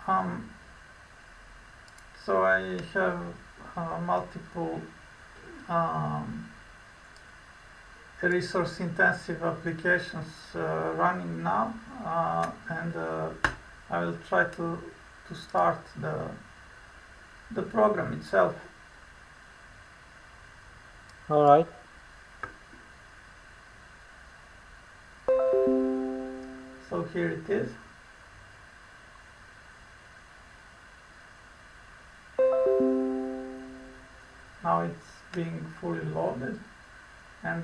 Um, so I have multiple resource-intensive applications running now, and I will try to start the program itself. All right. So here it is. Now it's being fully loaded, and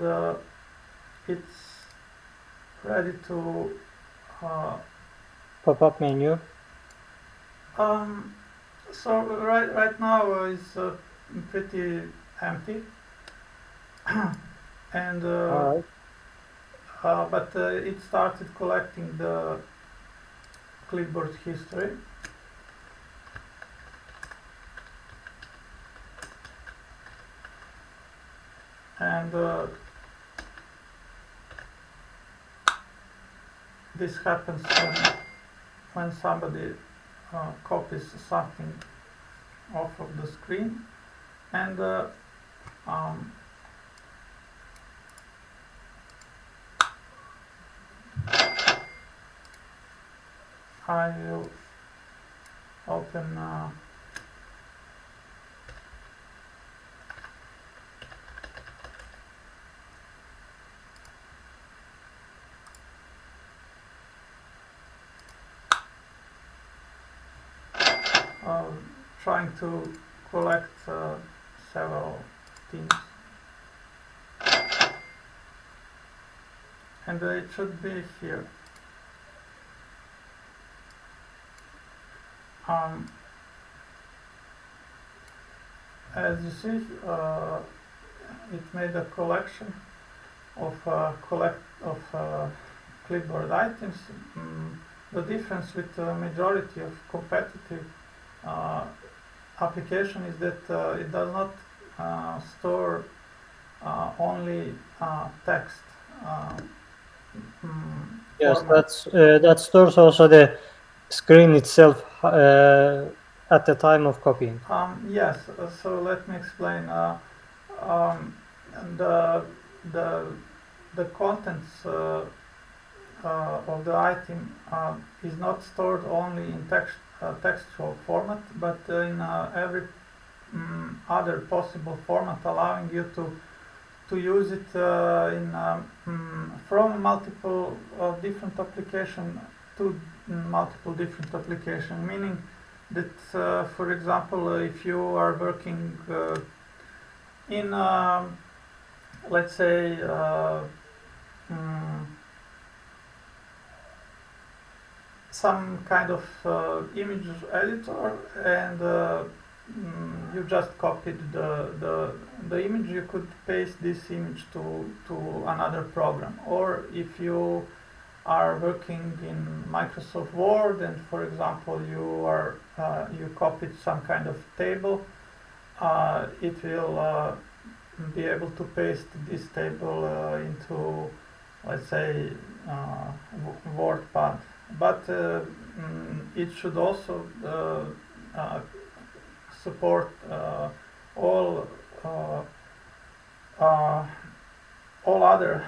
it's ready to Pop-up menu. so right now is pretty empty, and All right. but it started collecting the clipboard history. And this happens when somebody copies something off of the screen, and I will open trying to collect several things, and it should be here. As you see, it made a collection of clipboard items. The difference with the majority of competitive application is that it does not store only text. Yes, Format. that stores also the screen itself at the time of copying. Yes, so let me explain. The the the contents of the item is not stored only in textual format, but in every other possible format, allowing you to use it from multiple different application to multiple different application, meaning that for example if you are working in let's say some kind of image editor, and you just copied the image, you could paste this image to another program. Or if you are working in Microsoft Word, and for example you copied some kind of table, it will be able to paste this table into, let's say, WordPad. But it should also support all other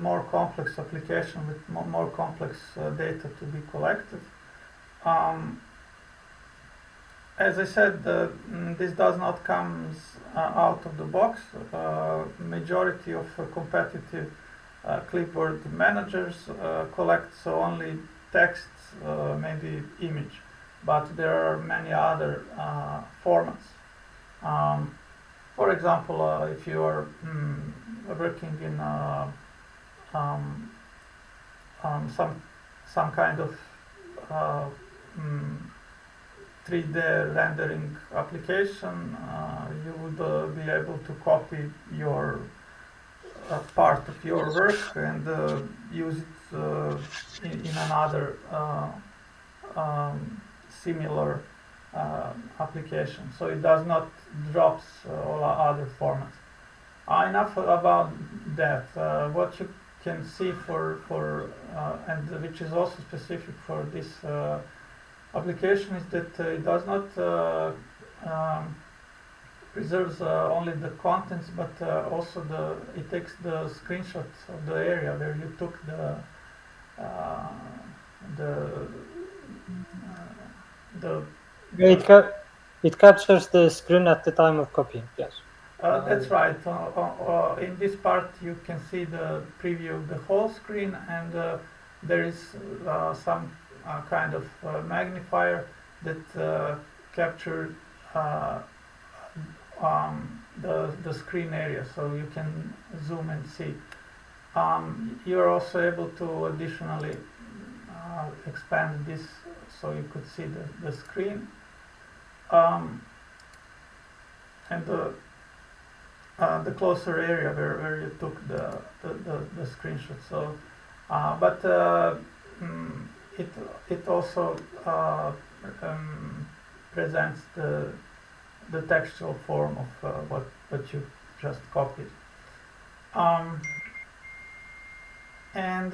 more complex application with more complex data to be collected. As I said, this does not come out of the box. Majority of competitive clipboard managers collects only text, maybe image, but there are many other formats. For example, if you are working in some kind of 3D rendering application, you would be able to copy your part of your work and use it in another similar application. So it does not drops all other formats. Enough about that. What you can see for and which is also specific for this application is that it does not preserves only the contents, but also it takes the screenshot of the area where you took uh, the the It captures the screen at the time of copying. Yes. that's right. In this part, you can see the preview of the whole screen, and there is some kind of magnifier that capture the screen area, so you can zoom and see. You're also able to additionally expand this so you could see the screen and the closer area where you took the screenshot. So, but it also presents the textual form of what you just copied. And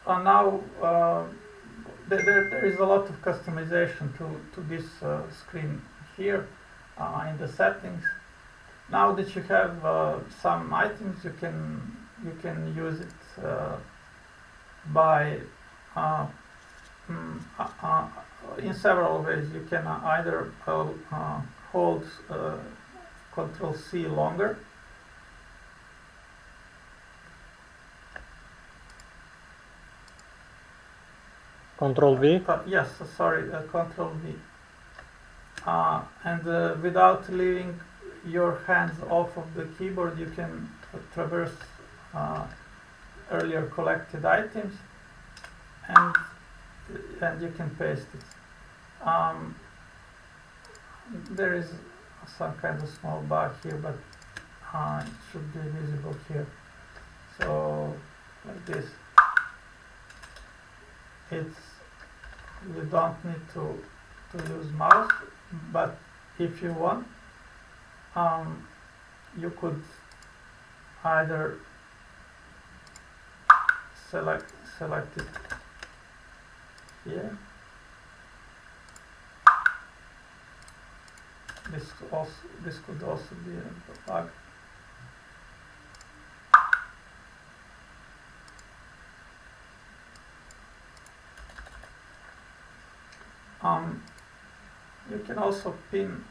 now there is a lot of customization to this screen here in the settings. Now that you have some items, you can use it by in several ways. You can either hold Control C longer, Control V. Yes, sorry, Control V, and without leaving your hands off of the keyboard, you can traverse earlier collected items, and you can paste it. There is some kind of small bug here, but it should be visible here. So like this, you don't need to use mouse, but if you want, you could either select it here. This could also be a bug. You can also pin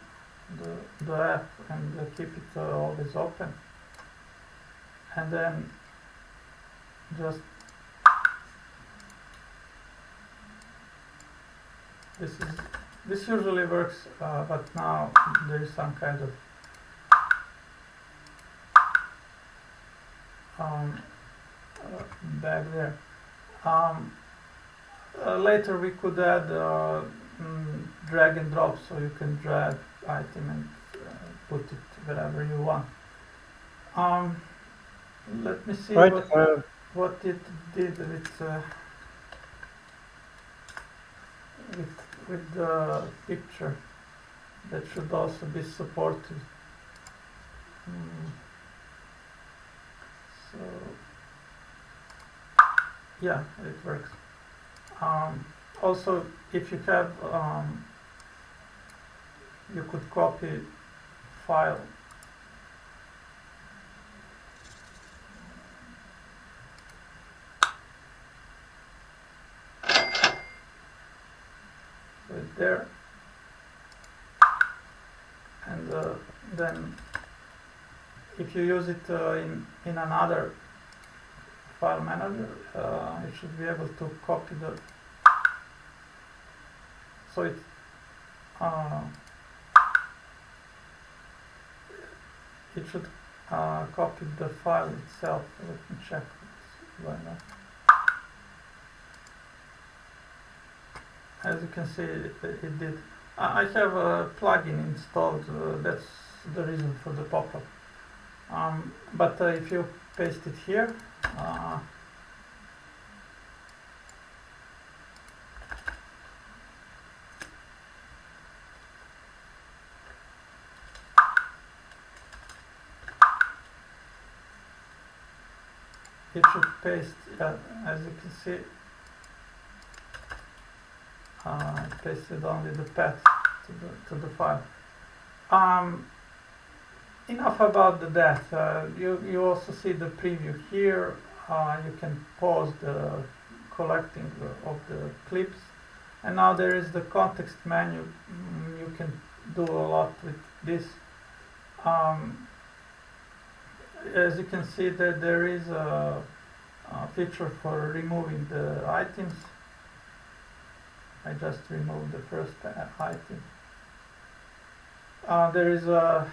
the app and keep it always open, and then just this usually works, but now there is some kind of bag there. Later we could add drag and drop, so you can drag item and put it wherever you want. Let me see Right. what it did with the picture. That should also be supported. So yeah, it works. Also, if you have, you could copy file. So it's there, and then if you use it in another file manager, you should be able to copy so it should copy the file itself. Let me check why not. As you can see, it did. I have a plugin installed, that's the reason for the pop-up. But if you paste it here, it should paste, as you can see, it pasted only the path to the file. Enough about that. You also see the preview here. You can pause the collecting of the clips, and now there is the context menu. You can do a lot with this. As you can see, that there is a feature for removing the items. I just removed the first item. There is a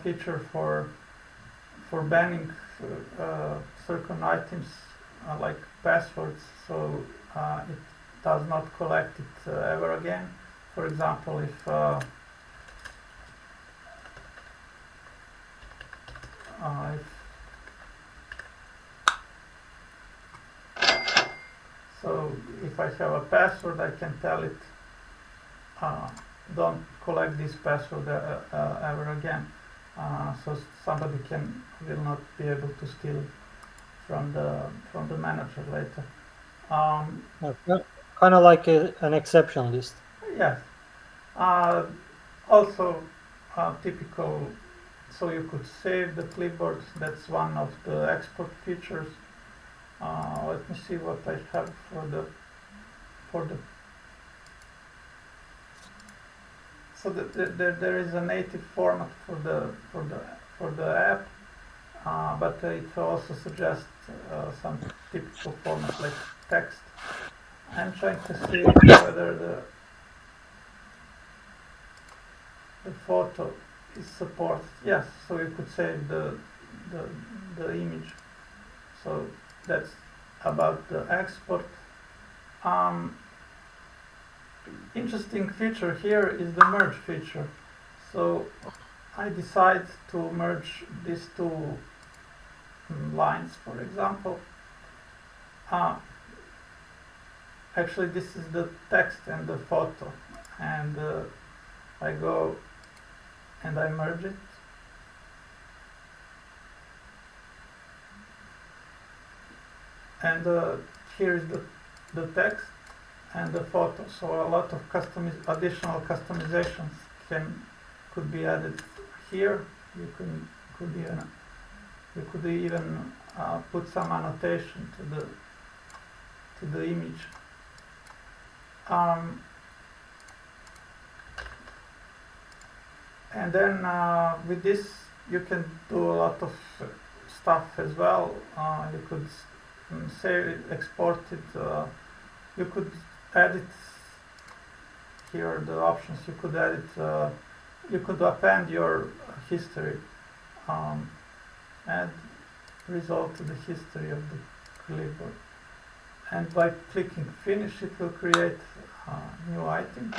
feature for banning certain items like passwords, so it does not collect it ever again. For example, if if I have a password, I can tell it don't collect this password ever again, so somebody will not be able to steal from the manager later. Kind of like an exception list. Yes. Also typical, so you could save the clipboard. That's one of the export features. Let me see what I have for the so there is a native format for the app, but it also suggests some typical format like text. I'm trying to see whether the photo is supported. Yes, so you could save the image. So that's about the export. Interesting feature here is the merge feature. So I decide to merge these two lines, for example. Actually, this is the text and the photo, and I go and I merge it. And here is the text and the photo. So a lot of additional customizations could be added here. You could even put some annotation to the image. And then with this you can do a lot of stuff as well. You could export it. You could edit here the options. You could edit. You could append your history. Add result to the history of the clipboard. And by clicking finish, it will create a new item.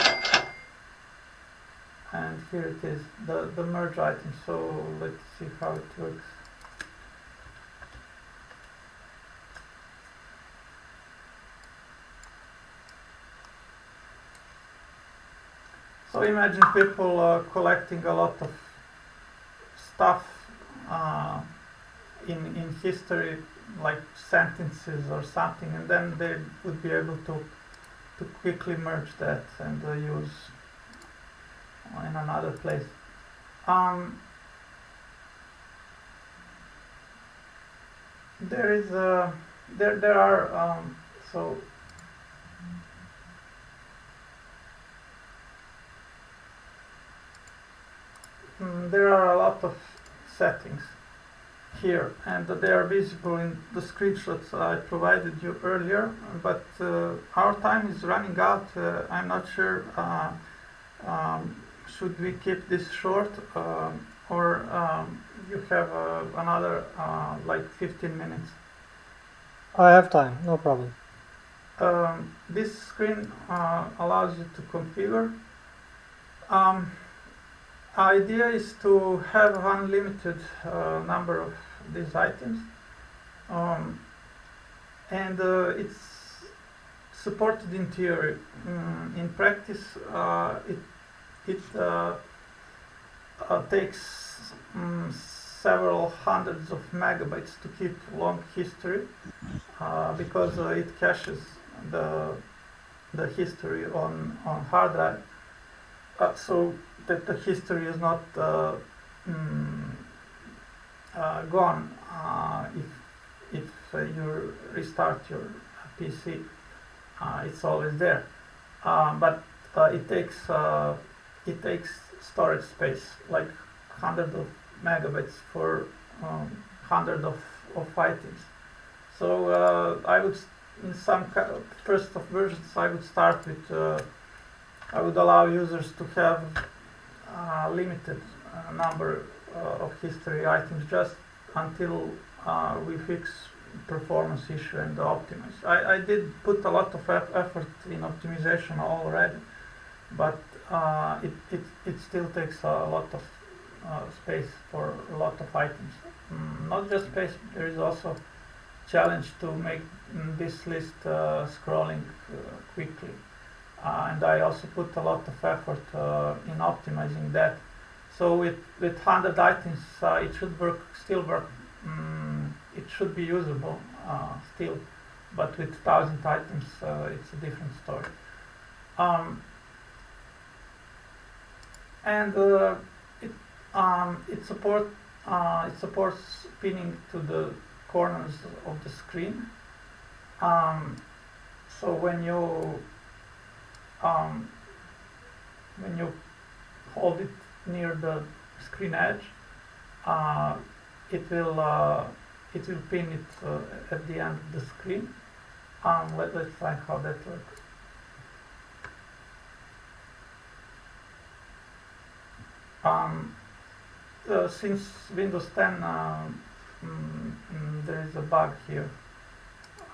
And here it is, the merge item. So let's see how it works. So imagine people collecting a lot of stuff in history, like sentences or something, and then they would be able to quickly merge that and use in another place. There is there are so there are a lot of settings here, and they are visible in the screenshots I provided you earlier, but our time is running out. I'm not sure should we keep this short or you have another like 15 minutes. I have time, no problem. This screen allows you to configure. Idea is to have unlimited number of these items, and it's supported in theory. In practice, it takes several hundreds of megabytes to keep long history because it caches the history on hard drive, so that the history is not gone if you restart your PC. It's always there, but it takes storage space, like hundreds of megabytes for hundreds of items. So I would, in some first of versions, I would start with I would allow users to have limited number of history items just until we fix performance issue and optimize. I did put a lot of effort in optimization already, but it still takes a lot of space for a lot of items. Not just space, there is also challenge to make this list scrolling quickly. And I also put a lot of effort in optimizing that. So with 100 items, it should still work. It should be usable still, but with 1,000 items, it's a different story. And it supports pinning to the corners of the screen. So when you hold it near the screen edge, it will pin it at the end of the screen. Let's try how that works. Since Windows 10, there is a bug here.